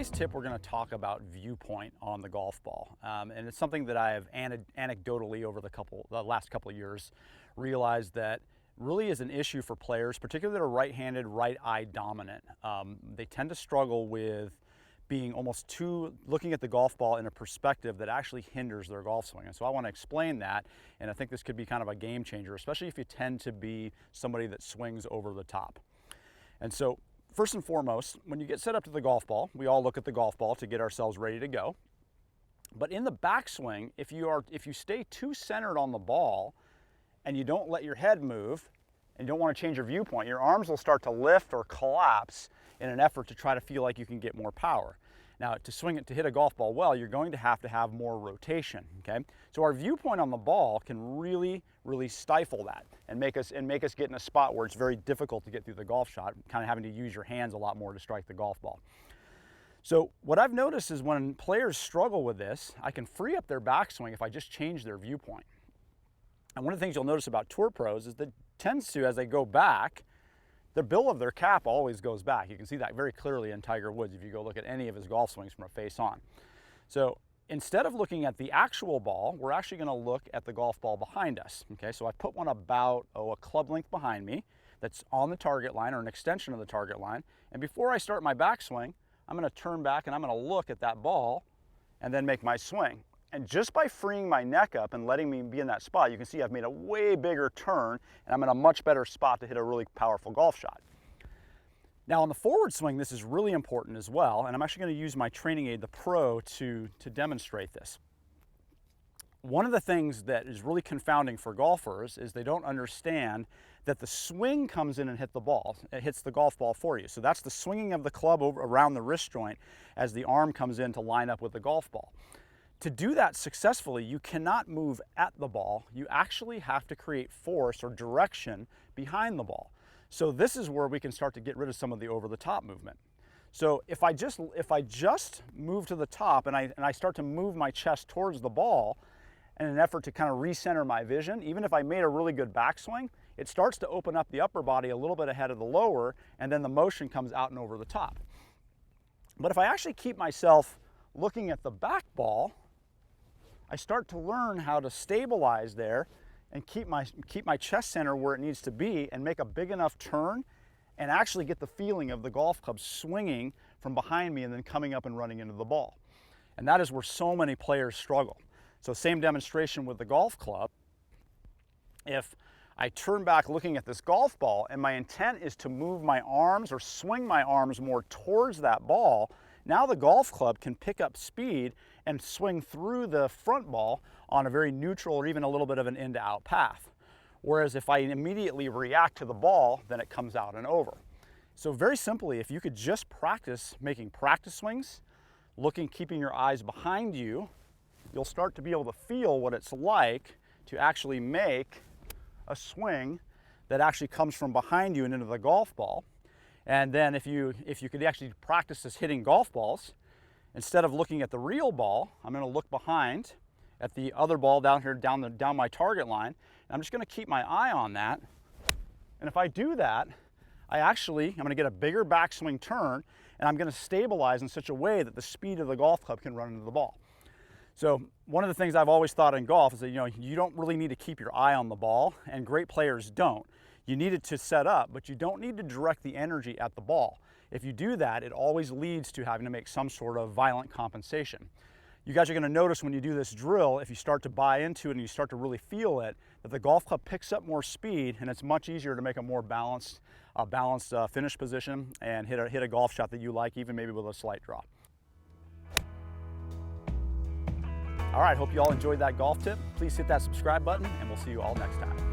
today's tip, we're going to talk about viewpoint on the golf ball. And it's something that I have anecdotally over the last couple of years realized that really is an issue for players, particularly that are right-handed, right eye dominant. They tend to struggle with being looking at the golf ball in a perspective that actually hinders their golf swing. And so I want to explain that, and I think this could be kind of a game changer, especially if you tend to be somebody that swings over the top. And so first and foremost, when you get set up to the golf ball, we all look at the golf ball to get ourselves ready to go. But in the backswing, if you stay too centered on the ball and you don't let your head move and you don't want to change your viewpoint, your arms will start to lift or collapse in an effort to try to feel like you can get more power. Now, to hit a golf ball well, you're going to have more rotation, okay? So our viewpoint on the ball can really stifle that and make us get in a spot where it's very difficult to get through the golf shot, kind of having to use your hands a lot more to strike the golf ball. So what I've noticed is when players struggle with this, I can free up their backswing if I just change their viewpoint. And one of the things you'll notice about tour pros is that tends to, as they go back, the bill of their cap always goes back. You can see that very clearly in Tiger Woods if you go look at any of his golf swings from a face on. So instead of looking at the actual ball, we're actually going to look at the golf ball behind us. Okay, so I put one about a club length behind me that's on the target line or an extension of the target line. And before I start my backswing, I'm going to turn back and I'm going to look at that ball and then make my swing. And just by freeing my neck up and letting me be in that spot, you can see I've made a way bigger turn and I'm in a much better spot to hit a really powerful golf shot. Now on the forward swing, this is really important as well, and I'm actually going to use my training aid, the Pro, to demonstrate this. One of the things that is really confounding for golfers is they don't understand that the swing comes in and hits the golf ball for you. So that's the swinging of the club around the wrist joint as the arm comes in to line up with the golf ball. To do that successfully, you cannot move at the ball. You actually have to create force or direction behind the ball. So this is where we can start to get rid of some of the over-the-top movement. So if I just move to the top and I start to move my chest towards the ball in an effort to kind of recenter my vision, even if I made a really good backswing, it starts to open up the upper body a little bit ahead of the lower, and then the motion comes out and over the top. But if I actually keep myself looking at the back ball, I start to learn how to stabilize there and keep my chest center where it needs to be and make a big enough turn and actually get the feeling of the golf club swinging from behind me and then coming up and running into the ball. And that is where so many players struggle. So same demonstration with the golf club. If I turn back looking at this golf ball and my intent is to move my arms or swing my arms more towards that ball, now the golf club can pick up speed and swing through the front ball on a very neutral or even a little bit of an in to out path. Whereas if I immediately react to the ball, then it comes out and over. So very simply, if you could just practice making practice swings, keeping your eyes behind you, you'll start to be able to feel what it's like to actually make a swing that actually comes from behind you and into the golf ball. And then if you could actually practice this hitting golf balls, instead of looking at the real ball, I'm going to look behind at the other ball down here, down my target line. And I'm just going to keep my eye on that. And if I do that, I'm going to get a bigger backswing turn, and I'm going to stabilize in such a way that the speed of the golf club can run into the ball. So one of the things I've always thought in golf is that you don't really need to keep your eye on the ball, and great players don't. You need it to set up, but you don't need to direct the energy at the ball. If you do that, it always leads to having to make some sort of violent compensation. You guys are going to notice when you do this drill, if you start to buy into it and you start to really feel it, that the golf club picks up more speed and it's much easier to make a more balanced finish position and hit a golf shot that you like, even maybe with a slight draw. All right, hope you all enjoyed that golf tip. Please hit that subscribe button and we'll see you all next time.